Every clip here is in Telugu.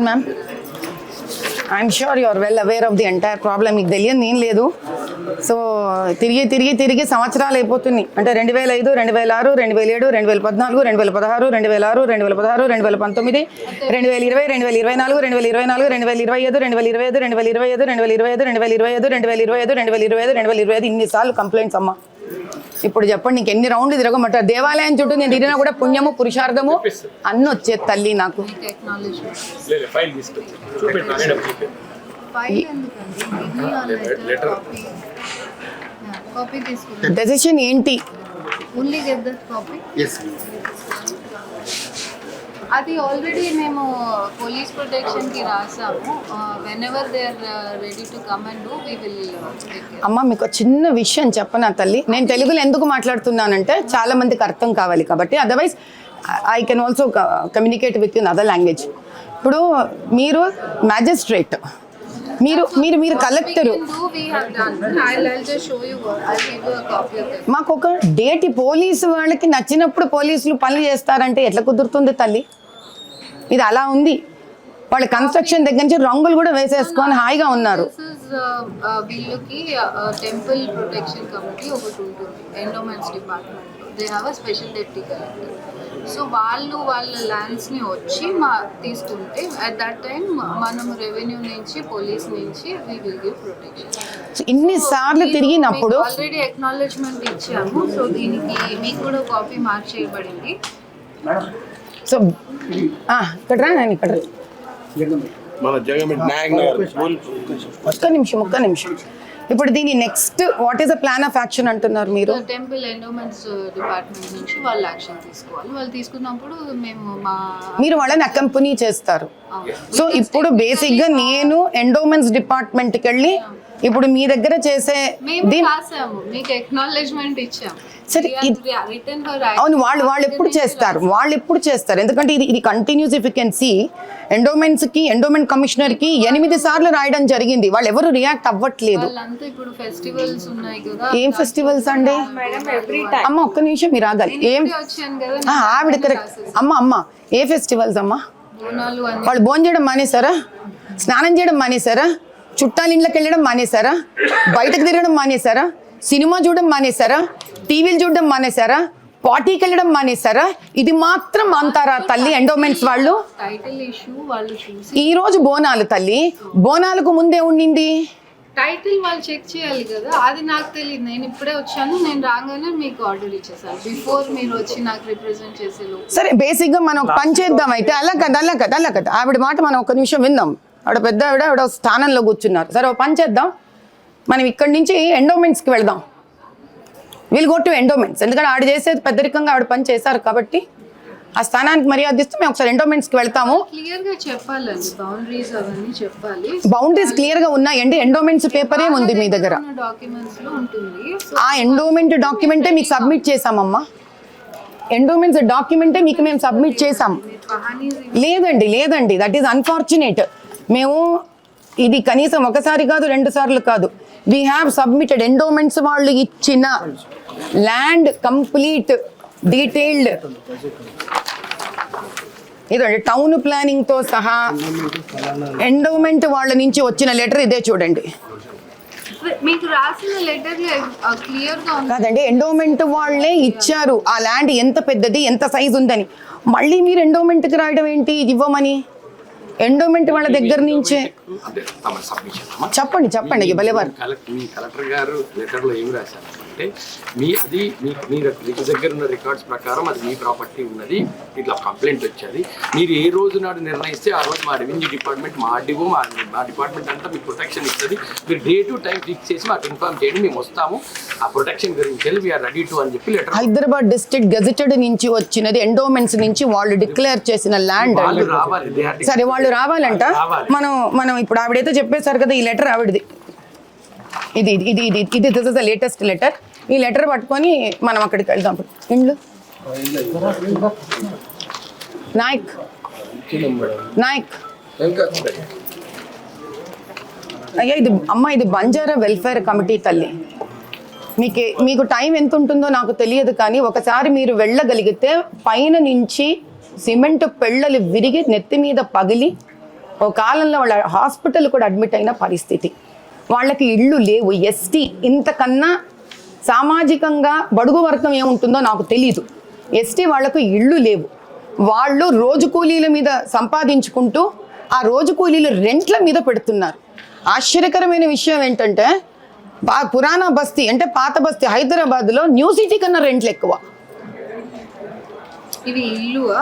Ma'am, I'm sure you are well aware of the entire problem. మీకు తెలియదు ఏం లేదు. సో తిరిగి సంవత్సరాలు అయిపోతుంది. అంటే 2005, 2006, 2007, 2014, 2016, 2006, 2016, 2019, 2020, 2024, 2024, 2025, 2025, 2025, 2025, 2025, 2025, 2025 ఇన్నిసార్లు కంప్లైంట్స్ అమ్మా. ఇప్పుడు చెప్పండి నీకు ఎన్ని రౌండ్లు తిరగమంటారు? దేవాలయం చుట్టూ నేను తిరిగినా కూడా పుణ్యము పురుషార్థము అన్ని వచ్చేది తల్లి నాకు. డెసిషన్ ఏంటి? అది ఆల్రెడీ మేము పోలీస్ ప్రొటెక్షన్ కి రాసాము. Whenever they are ready to come and do we will take care. అమ్మ మీకు చిన్న విషయం చెప్పనా తల్లి, నేను తెలుగులో ఎందుకు మాట్లాడుతున్నానంటే చాలా మందికి అర్థం కావాలి కాబట్టి. Otherwise I can also communicate with in other language. ఇప్పుడు మీరు మ్యాజిస్ట్రేట్, మీరు కలెక్టరు, మాకు ఒక డేట్ పోలీసు వాళ్ళకి నచ్చినప్పుడు పోలీసులు పనులు చేస్తారంటే ఎట్లా కుదురుతుంది తల్లి? ఇది అలా ఉంది. వాళ్ళ కన్స్ట్రక్షన్ దగ్గర నుంచి రంగులు కూడా వేసేసుకొని హాయిగా ఉన్నారు. వీళ్ళకి టెంపుల్ ప్రొటెక్షన్ కమిటీ ఒకటి ఉంటుంది endowments department. They have a special deputy collector. So వాళ్ళ ల్యాండ్స్ని వచ్చి తీసుకుంటే అట్ దట్ టైం మనం రెవెన్యూ నుంచి పోలీస్ నుంచి వి విల్ గివ్ ప్రొటెక్షన్. ఇన్నిసార్లు తిరిగినప్పుడు ఆల్రెడీ అక్నాలెడ్జ్మెంట్ ఇచ్చాము. సో దీనికి మీకు కూడా కాపీ మార్క్ చేయబడింది. సో ఇక్కడ రా, నేను ఇక్కడ ఒక్క నిమిషం. ఇప్పుడు దీని next what is the plan of action అంటున్నారు మీరు? టెంపుల్ ఎండోమెంట్స్ డిపార్ట్మెంట్ నుంచి వాళ్ళు యాక్షన్ తీసుకోవాలి. వాళ్ళు తీసుకున్నప్పుడు మీరు వాళ్ళని అకంపెనీ చేస్తారు. సో ఇప్పుడు బేసిక్గా నేను ఎండోమెంట్స్ డిపార్ట్మెంట్కి వెళ్ళి ఇప్పుడు మీ దగ్గర చేసే మీకు అక్నాలెడ్జ్మెంట్ ఇచ్చాము. సరే, అవును వాళ్ళు ఎప్పుడు చేస్తారు? ఎందుకంటే ఇది continuous. If you can see endowment commissioner కి 8 సార్లు రాయడం జరిగింది. వాళ్ళు ఎవరు రియాక్ట్ అవ్వట్లేదు. ఏం ఫెస్టివల్స్ అండి? అమ్మ ఒక్క నిమిషం మీరు ఆగాలి. ఏం ఆవిడ కరెక్ట్ అమ్మ ఏ ఫెస్టివల్స్ అమ్మా? వాళ్ళు భోజనం చేయడం మానేశారా? స్నానం చేయడం మానేశారా? చుట్టాల ఇంట్లోకి వెళ్ళడం మానేశారా? బయటకు తిరగడం మానేశారా? సినిమా చూడడం మానేశారా? టీవీలు చూడడం మానేశారా? పార్టీకి వెళ్ళడం మానేశారా? ఇది మాత్రం అంటారా తల్లి ఎండోమెంట్స్ వాళ్ళు? ఈ రోజు బోనాలు తల్లి, బోనాలకు ముందే ఉండింది టైటిల్ వాళ్ళు చెక్ చేయాలి కదా. అది నాకు తెలియదు. నేను ఇప్పుడే వచ్చాను. నేను రాగానే మీకు ఆర్డర్ ఇచ్చేసాను బిఫోర్ మీరు వచ్చి నాకు రిప్రజెంట్ చేసేలో. సరే బేసిక్ గా మనం పని చేద్దాం అయితే. అలా కదా ఆవిడ మాట మనం ఒక నిమిషం విందాం. ఆవిడ పెద్ద ఆవిడ స్థానంలో కూర్చున్నారు. సరే పని చేద్దాం, మనం ఇక్కడి నుంచి ఎండోమెంట్స్కి వెళ్దాం. We'll go to endowments. ఎందుకంటే ఆవిడ చేసేది పెద్దరికంగా ఆవిడ పని చేశారు కాబట్టి ఆ స్థానానికి మర్యాద ఇస్తే మేము ఒకసారి ఎండోమెంట్స్కి వెళ్తాము. క్లియర్గా చెప్పాలండి, బౌండరీస్ అవన్నీ చెప్పాలి. బౌండరీస్ క్లియర్గా ఉన్నాయండి. ఎండోమెంట్స్ పేపరే ఉంది మీ దగ్గర. డాక్యుమెంట్స్లో ఉంటుంది. ఆ ఎండోమెంట్ డాక్యుమెంటే మీకు సబ్మిట్ చేసామమ్మా. ఎండోమెంట్స్ డాక్యుమెంటే మీకు మేము సబ్మిట్ చేసాం. లేదండి దట్ ఈస్ అన్ఫార్చునేట్. మేము ఇది కనీసం ఒకసారి కాదు 2 సార్లు కాదు, వీ హ్యావ్ సబ్మిటెడ్. ఎండోమెంట్స్ వాళ్ళు ఇచ్చిన ల్యాండ్ కంప్లీట్ డీటెయిల్డ్ ఇదండి టౌన్ ప్లానింగ్తో సహా ఎండోమెంట్ వాళ్ళ నుంచి వచ్చిన లెటర్ ఇదే చూడండి. మీకు రాసిన లెటర్ క్లియర్గా కాదండి, ఎండోమెంట్ వాళ్ళే ఇచ్చారు ఆ ల్యాండ్ ఎంత పెద్దది ఎంత సైజు ఉందని. మళ్ళీ మీరు ఎండోమెంట్కి రాయడం ఏంటి? ఇది ఇవ్వమని ఎండోమెంట్ వాళ్ళ దగ్గర నుంచే చెప్పండి బలేవారు. కలెక్టర్ గారు లెటర్లో ఏం రాశారంటే మీ దగ్గర ఉన్న రికార్డ్స్ ప్రకారం అది మీ ప్రాపర్టీ ఉన్నది, ఇట్లా కంప్లైంట్ వచ్చేది. మీరు ఏ రోజు నాడు నిర్ణయిస్తే ఆ రోజు మా రెవెన్యూ డిపార్ట్మెంట్, మా ఆర్డీఓ, మా డిపార్ట్మెంట్ అంతా మీకు ప్రొటెక్షన్ ఇస్తుంది. మీరు డే టు టైం ఫిక్స్ చేసి మాకు ఇన్ఫార్మ్ చేయండి, మేము వస్తాము. ఆ ప్రొటెక్షన్ గురించి వెళ్ళి వీఆర్ రెడీ టు అని చెప్పి లెటర్. హైదరాబాద్ డిస్ట్రిక్ట్ గెజెటెడ్ నుంచి వచ్చినది ఎండోమెంట్స్ నుంచి వాళ్ళు డిక్లేర్ చేసిన ల్యాండ్. సరే వాళ్ళు రావాలంట. మనం ఇప్పుడు ఆవిడైతే చెప్పేశారు కదా ఈ లెటర్ ఆవిడది. ఇది this is the latest letter. ఈ లెటర్ పట్టుకొని మనం అక్కడికి వెళ్దాం. ఇండ్లు నాయక్ అయ్యా ఇది బంజారా వెల్ఫేర్ కమిటీ తల్లి. మీకు టైం ఎంత ఉంటుందో నాకు తెలియదు, కానీ ఒకసారి మీరు వెళ్ళగలిగితే పైన నుంచి సిమెంట్ పెళ్ళలు విరిగి నెత్తి మీద పగిలి ఓ కాలంలో వాళ్ళ హాస్పిటల్ కూడా అడ్మిట్ అయిన పరిస్థితి. వాళ్ళకి ఇళ్ళు లేవు. ఎస్టీ ఇంతకన్నా సామాజికంగా బడుగు వర్గం ఏముంటుందో నాకు తెలీదు. ఎస్టీ వాళ్లకు ఇళ్ళు లేవు. వాళ్ళు రోజు కూలీల మీద సంపాదించుకుంటూ ఆ రోజు కూలీలు రెంట్ల మీద పెడుతున్నారు. ఆశ్చర్యకరమైన విషయం ఏంటంటే పురాణ బస్తీ అంటే పాత బస్తీ హైదరాబాద్లో న్యూ సిటీ కన్నా రెంట్లు ఎక్కువ. ఇవి ఇల్లువా?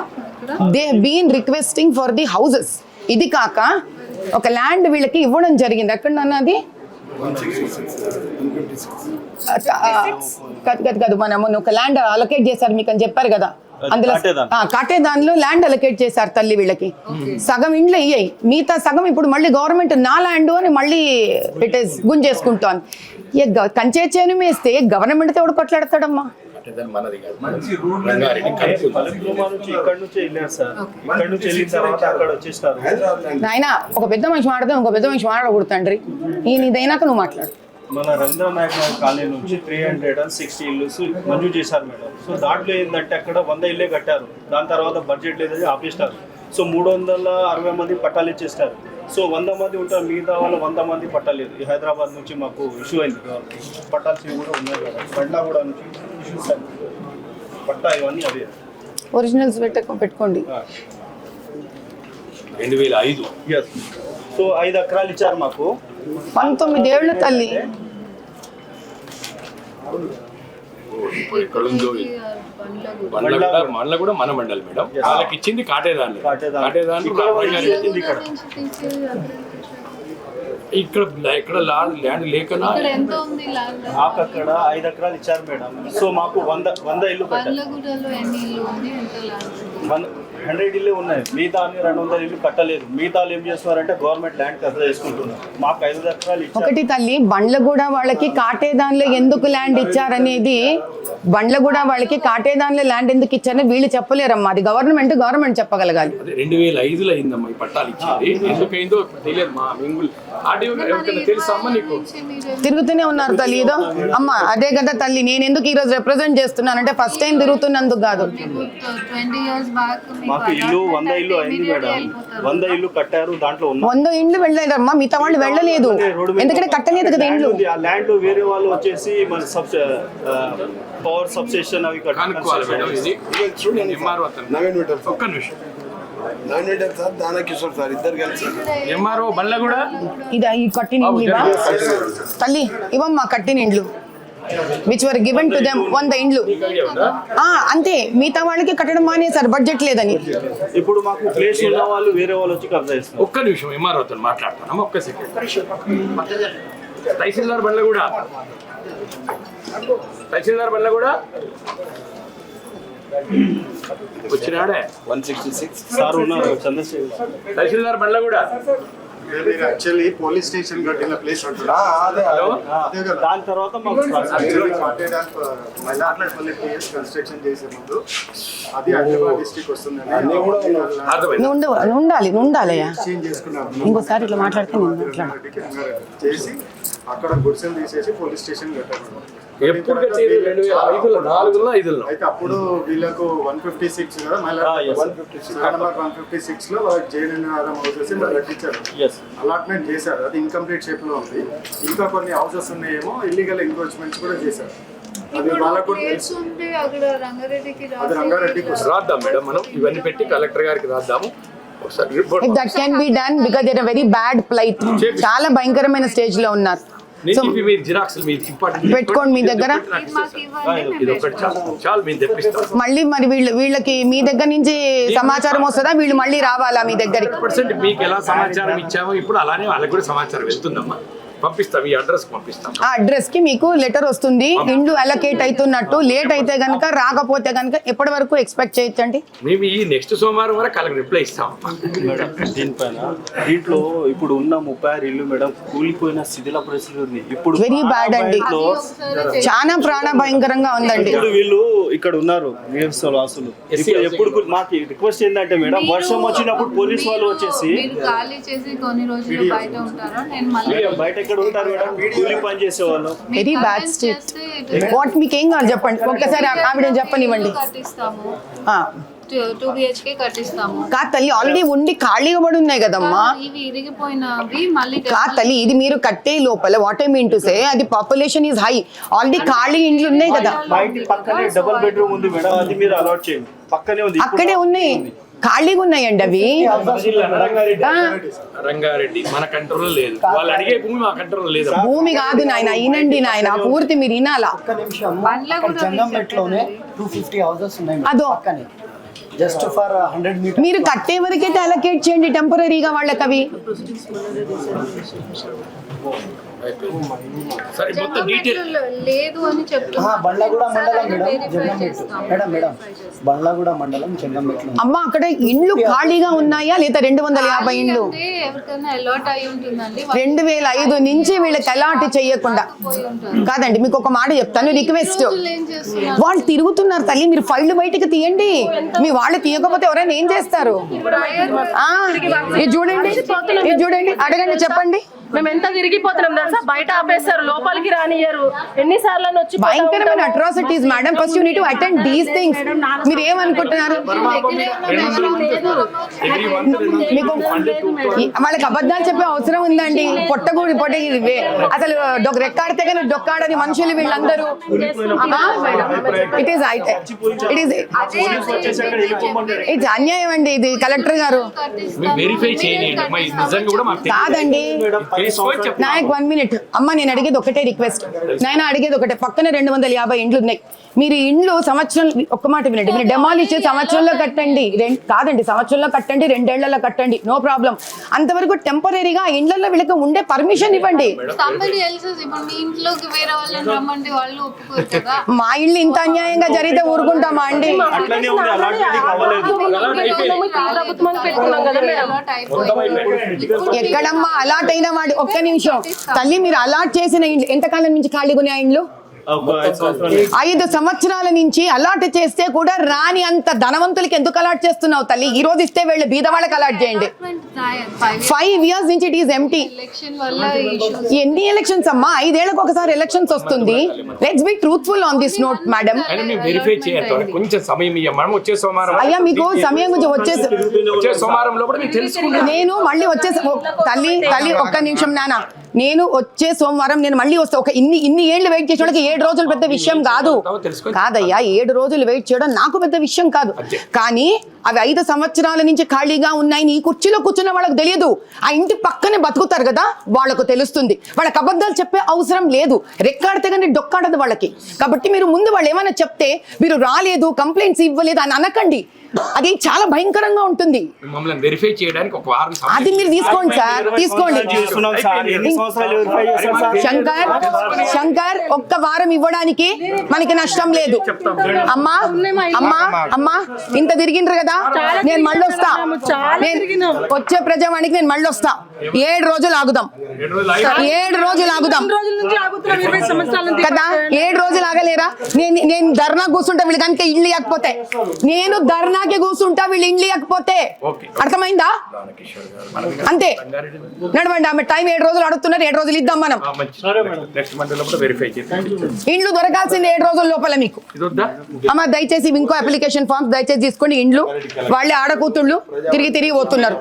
They been requesting for the houses. ఇది కాక ఒక ల్యాండ్ వీళ్ళకి ఇవ్వడం జరిగింది. ఎక్కడన్నా అది కాదు మనము ఒక ల్యాండ్ అలొకేట్ చేశారు మీకు అని చెప్పారు కదా, అందులో కాటేదాన్లో ల్యాండ్ అలొకేట్ చేశారు తల్లి వీళ్ళకి. సగం ఇండ్లు అయ్యాయి, మిగతా సగం ఇప్పుడు మళ్ళీ గవర్నమెంట్ నా ల్యాండ్ అని మళ్ళీ ఇట్ ఈస్ గుంజేసుకుంటాను. కంచే చేను మేస్తే గవర్నమెంట్తో ఎవడు కొట్లాడతాడమ్మా? నాయన ఒక పెద్ద మనిషి మాట్లాడితే ఇంకో పెద్ద మనిషి మాట్లాడకూడదు తండ్రి. ఈయన ఇదైనాక నువ్వు మాట్లాడు. మన రవీంద్ర నాయక్ కాలనీ నుంచి 360 ఇల్లు మంజూరు చేశారు మేడం. సో దాంట్లో ఏంటంటే అక్కడ 100 ఇల్లే కట్టారు. దాని తర్వాత బడ్జెట్ లేదని ఆపేస్తారు. సో 360 మంది పట్టాలు ఇచ్చేస్తారు. సో 100 మంది ఉంటారు, మిగతా వాళ్ళు 100 మంది పట్టాలేదు. ఈ హైదరాబాద్ నుంచి మాకు ఇష్యూ అయింది. పట్టాల్సి కూడా ఉన్నాయి కదా, బండ్లా కూడా నుంచి ఇష్యూస్ అయింది. పట్టా ఇవన్నీ అవే ఒరిజినల్స్ పెట్టుకోండి. 2005. సో 5 ఎకరాలు ఇచ్చారు మాకు. 19 ఏళ్ళు తల్లి. మండల కూడా మన మండలి మేడం. వాళ్ళకి ఇచ్చింది కాటేదాన్ని. ఇక్కడ ల్యాండ్ లేకనా అక్కడ 5 ఎకరాలు ఇచ్చారు మేడం. సో మాకు 100 ఇల్లు కట్టారు. 100 ఇల్లు ఉన్నాయి, మిగతా 200 ఇల్లు కట్టలేదు. మిగతా ఏం చేస్తున్నారంటే గవర్నమెంట్ ల్యాండ్ కబ్జా చేసుకుంటున్నారు. మాకు 5 ఎకరాలు ఇచ్చారు. ఒకటి తల్లి, బండ్లగూడ వాళ్ళకి కాటేదాన్లో ఎందుకు ల్యాండ్ ఇచ్చారనేది, బండ్లగూడ వాళ్ళకి కాటేదాన్లో ల్యాండ్ ఎందుకు ఇచ్చారని వీళ్ళు చెప్పలేరమ్మా. అది గవర్నమెంట్ చెప్పగలగాలి. 2005లో అయిందమ్మా ఈ పట్టాలు ఇచ్చింది. ఎందుకైందో తెలియదు. మా మింగుల్ తెలుసమ్మా నీకు? తిరుగుతూనే ఉన్నారు తల్లి. ఏదో అమ్మ అదే కదా తల్లి, నేను ఎందుకు ఈరోజు రిప్రజెంట్ చేస్తున్నానంటే ఫస్ట్ టైం తిరుగుతున్నందుకు కాదు. 20 years back మాకు ఇల్లు 100 ఇల్లు అయింది మేడం. 100 ఇల్లు కట్టారు. దాంట్లో 100 ఇండ్లు వెళ్ళలేదమ్మా, మిగతా వాళ్ళు వెళ్ళలేదు. ఎందుకంటే కట్టలేదు కదా ఇండ్లు. ఆ ల్యాండ్ వేరే వాళ్ళు వచ్చేసి మన పవర్ సబ్స్టేషన్ అవి కనుక్కోవాలి మేడం. ఇది ఒక్క నిమిషం. ఎంఆర్ఓ బండ్లగూడ ఇది ఈ కట్టిన ఇండ్లు ఇవా తల్లి? ఇవమ్మా కట్టిన ఇండ్లు which were given to them. 100 ఇండ్లు అంతే. మిగతా వాళ్ళకి కట్టడం మానేశారు బడ్జెట్ లేదని. ఇప్పుడు మాకు ప్లేస్ ఉన్న వాళ్ళు వేరే వాళ్ళు వచ్చి కబ్జా చేస్తారు. ఒక్క నిమిషం ఎంఆర్ఓతో మాట్లాడతాను. ఒక్క సెకండ్. తహసీల్దార్ బండ్లగూడ వచ్చినాడే 166 సార్ ఉన్నారు చంద్రశేఖర్. తహసీల్దార్ బండ్లగూడ యాక్చువల్లీ పోలీస్ స్టేషన్ కట్టిన ప్లేస్ అంటున్నా. దాని తర్వాత మాకు మైనార్లపల్లి పిఎస్ కన్స్ట్రక్షన్ చేసే ముందు అది హైదరాబాద్ డిస్ట్రిక్ట్ వస్తుందని ఉండాలయ్యా. చేంజ్ చేసుకున్నాం. ఇంకోసారి ఇట్లా మాట్లాడితే చేసి అక్కడ గుడిసెలు తీసేసి పోలీస్ స్టేషన్ కట్టారు. ఎప్పుడు కట్టారు? 2005లో 5లో. అయితే అప్పుడు వీళ్ళకు 156 కదా, మళ్ళీ 156 లో జేఎన్ఆర్ఎం హౌసెస్ కట్టించారు. అలాట్మెంట్ చేశారు. అది ఇన్కంప్లీట్ షేప్ లో ఉంది. ఇంకా కొన్ని హౌసెస్ ఉన్నాయేమో ఇల్లీగల్ ఎంక్రోచ్మెంట్స్ కూడా చేశారు. అది వాళ్ళకు రంగారెడ్డికి రాద్దాం మేడం. మనం ఇవన్నీ పెట్టి కలెక్టర్ గారికి రాద్దాము. That can be done because they are very bad plight. చాలా భయంకరమైన స్టేజ్ లో ఉన్నారు. పెట్టుకోండి మీ దగ్గర. మళ్ళీ మరి వీళ్ళకి మీ దగ్గర నుంచి సమాచారం వస్తుందా? వీళ్ళు మళ్ళీ రావాలా మీ దగ్గరికి? మీకు ఎలా సమాచారం ఇచ్చామో ఇప్పుడు అలానే వాళ్ళకి కూడా సమాచారం వెళ్తుందమ్మా. పంపిస్తాం, ఈ అడ్రస్ పంపిస్తాం. ఆ అడ్రస్ కి మీకు లెటర్ వస్తుంది. ఇండ్లు అలొకేట్ అవుతున్నట్టు. లేట్ అయితే గనక, రాకపోతే గనక ఎప్పటి వరకు ఎక్స్పెక్ట్ చేయొచ్చండి? మేము ఈ నెక్స్ట్ సోమవారం వరకు వాళ్ళకి రిప్లై ఇస్తాం. దీనిపైన దీంట్లో ఇప్పుడు ఉన్న 36 ఇల్లు మేడం కూలిపోయిన శిథిల పరిస్థితి ఉంది. ఇప్పుడు వెరీ బ్యాడ్ అండి, చాలా ప్రాణ భయంకరంగా ఉందండి. ఇప్పుడు వీళ్ళు ఇక్కడ ఉన్నారు వాసులు. ఎప్పుడు మాకు రిక్వెస్ట్ ఏంటంటే మేడం, వర్షం వచ్చినప్పుడు పోలీస్ వాళ్ళు వచ్చేసి ఖాళీ చేసి కొన్ని రోజులు బయట ఉంటారా? నేను మళ్ళీ బయట ఎక్కడ ఉంటారు మేడం? కూలి పని చేసే వాళ్ళు. Very bad state. వాట్ మీకు ఏం కావాలి చెప్పండి ఒక్కసారి. ఆవిడ చెప్పనివ్వండి. టూ బిహెచ్కే కట్టిస్తాము. కాదు తల్లి, ఆల్రెడీ ఉండి ఖాళీగా పడి ఉన్నాయి కదమ్మా. ఇవి ఇరిగిపోయినవి మళ్ళీ కాదు తల్లి, ఇది మీరు కట్టే లోపల what I mean to say, అది పాపులేషన్ ఈజ్ హై, ఆల్రెడీ ఖాళీ ఇండ్లు ఉన్నాయి కదా. మా ఇంటి పక్కనే డబుల్ బెడ్రూమ్ ఉంది మేడం, అది మీరు అలాట్ చేయండి. పక్కనే ఉంది, అక్కడే ఉన్నాయి, ఖాళీగా ఉన్నాయండి అవి. రంగారెడ్డి మన కంట్రోల్ లేదు, వాళ్ళు అడిగే భూమి మా కంట్రోల్ లేదు. భూమి కాదు నాయన, ఈనండి నాయన, పూర్తి మీరు వినాలా. జంగంపేటలోనే 250 హౌసెస్ ఉన్నాయి అదో. పక్కనే జస్ట్ ఫర్ 100 మీటర్. మీరు కట్టే వరకైతే అలొకేట్ చేయండి టెంపరీగా వాళ్ళకి అవి. సరే మొత్తం డీటెయిల్ లేదు అని చెప్తున్నారు. బండ్లగూడ మండలం మేడం బండ్లగూడ మండలం జంగంపేటలో. అమ్మ అక్కడ ఇండ్లు ఖాళీగా ఉన్నాయా లేదా 250 ఇండ్లు? అంటే ఎవరికైనా అలాట్ అయి ఉంటుందండి. 2005 నుంచి వీళ్ళకి అలాట్ చేయకుండా కాదండి. మీకు ఒక మాట చెప్తాను, రిక్వెస్ట్. ఏం చేస్తున్నారు? వాళ్ళు తిరుగుతున్నారు తల్లి, మీరు ఫైళ్ళు బయటకు తీయండి. మీ వాళ్ళు తీయకపోతే ఎవరైనా ఏం చేస్తారు? ఇది చూడండి, ఇది చూడండి, అడగండి, చెప్పండి. మేము ఎంత తిరిగిపోతున్నాం తెలుసా, బయట ఆపేస్తారు, లోపలికి రానియరు. ఎన్నిసార్లు వచ్చి భయంకరమైన atrocities madam. First you need to attend these things. మీరు ఏమనుకుంటున్నారు? వాళ్ళకి అబద్ధాలు చెప్పే అవసరం ఉందండి? పొట్టగూడి పొట్ట అసలు రెక్కాడితే కానీ డొక్కాడని మనుషులు వీళ్ళందరూ. ఇట్స్ అన్యాయం అండి ఇది. కలెక్టర్ గారు వెరిఫై చేయండి నిజంగా కూడా మాకు కాదండి. నాయక్ 1 మినిట్ అమ్మ, నేను అడిగేది ఒకటే రిక్వెస్ట్. నాయన అడిగేది ఒకటే, పక్కన 250 ఇండ్లు ఉన్నాయి. మీరు ఇండ్లు సంవత్సరం, ఒక్క మాట వినండి, మీరు డెమాలిష్ చేసి సంవత్సరంలో కట్టండి. కాదండి, సంవత్సరంలో కట్టండి, 2 ఏళ్లలో కట్టండి, నో ప్రాబ్లం. అంతవరకు టెంపరీగా ఇండ్లలో వీళ్ళకి ఉండే పర్మిషన్ ఇవ్వండి. మీ ఇంట్లోకి వేరే వాళ్ళని రమ్మండి, వాళ్ళు ఒప్పుకోరు కదా. మా ఇల్లు ఇంత అన్యాయంగా జరిగితే ఊరుకుంటామా అండి? అట్లనే ఉంది, అలాట్ చేయడానికి అవ్వలేదు. ఎక్కడమ్మా అలాట్ అయిన వాడు? ఒక్క నిమిషం తల్లి, మీరు అలాట్ చేసిన ఇండ్లు ఎంతకాలం నుంచి ఖాళీగా ఉన్నాయి ఇండ్లు? 5 సంవత్సరాల నుంచి అలాట్ చేస్తే కూడా రాని అంత ధనవంతులకి ఎందుకు అలాట్ చేస్తున్నావు తల్లి? ఈ రోజు ఇస్తే వీళ్ళు బీద వాళ్ళకి అలాట్ చేయండి. 5 years నుంచి ఇట్ ఈస్ ఎంటీ. ఎన్ని ఎలక్షన్స్ అమ్మా? 5 ఏళ్లకు ఒకసారి ఎలక్షన్స్ వస్తుంది. Let's be truthful on this note madam. Verify చేయాలి, కొంచెం సమయం ఇవ్వమని. వచ్చే సోమవారం అయ్యా మీకు సమయం గురించి వచ్చే సోమవారంలో కూడా మీకు తెలుసుకుంటాను. నేను మళ్ళీ వచ్చే తల్లి ఒక్క నిమిషం నాన్న, నేను వచ్చే సోమవారం నేను మళ్ళీ వస్తా. ఒక ఇన్ని ఏళ్ళు వెయిట్ చేసే వాళ్ళకి 7 రోజులు పెద్ద విషయం కాదు. కాదయ్యా, 7 రోజులు వెయిట్ చేయడం నాకు పెద్ద విషయం కాదు. కానీ అవి 5 సంవత్సరాల నుంచి ఖాళీగా ఉన్నాయి. ఈ కుర్చీలో కూర్చున్న వాళ్ళకి తెలియదు, ఆ ఇంటి పక్కనే బతుకుతారు కదా, వాళ్ళకు తెలుస్తుంది. వాళ్ళకి అబద్ధాలు చెప్పే అవసరం లేదు. రెక్కాడితే కానీ డొక్కాడదు వాళ్ళకి. కాబట్టి మీరు ముందు వాళ్ళు ఏమైనా చెప్తే, మీరు రాలేదు, కంప్లైంట్స్ ఇవ్వలేదు అని అనకండి. అది చాలా భయంకరంగా ఉంటుంది. మమ్మల్ని వెరిఫై చేయడానికి ఒక వారం అది మీరు తీసుకోండి సార్, తీసుకోండి. శంకర్ ఒక్క వారం ఇవ్వడానికి మనకి నష్టం లేదు. అమ్మా అమ్మా అమ్మా, ఇంత తిరిగిండ్రు కదా, నేను మళ్ళీ వస్తా. నేను వచ్చే ప్రజావాణికి నేను మళ్ళీ వస్తా. 7 రోజులు ఆగుదాం, 7 రోజులు ఆగుదాం కదా. 7 రోజులు ఆగలేరా? నేను ధర్నా కూర్చుంటా వీళ్ళు కనుక ఇల్లు ఇవ్వకపోతే. నేను ధర్నాకి కూర్చుంటా వీళ్ళు ఇండ్లు ఇవ్వకపోతే. అర్థమైందా? అంతే, నడవండి. ఆమె టైం 7 రోజులు అడుగుతున్నారు, 7 రోజులు ఇద్దాం మనం. ఇండ్లు దొరకాల్సింది 7 రోజుల లోపల మీకు. అమ్మ దయచేసి ఇంకో అప్లికేషన్ ఫామ్ దయచేసి తీసుకోండి. ఇండ్లు వాళ్ళే ఆడకూతుళ్ళు తిరిగి పోతున్నారు.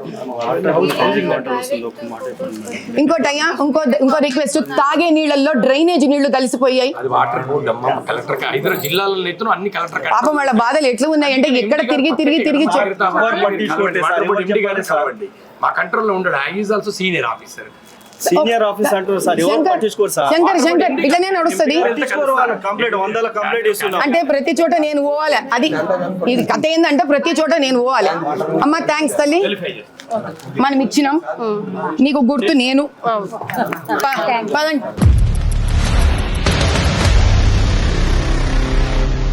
ఇంకోటి అయ్యా, ఇంకో రిక్వెస్ట్, తాగే నీళ్ళల్లో డ్రైనేజ్ నీళ్లు కలిసిపోయాయి. పాపం వాళ్ళ బాధలు ఎట్లా ఉన్నాయంటే, ఎక్కడ తిరిగి మా కంట్రోల్లో ఉండడు. I is also senior officer. Senior office అంటారు సార్, శంకర్ ఇట్లనే నడుస్తుంది అంటే ప్రతి చోట నేను పోవాలి. అది ఇది కథ ఏంటంటే ప్రతి చోట నేను పోవాలి. అమ్మ థ్యాంక్స్ తల్లి, మనం ఇచ్చినాం నీకు గుర్తు. నేను పదండి.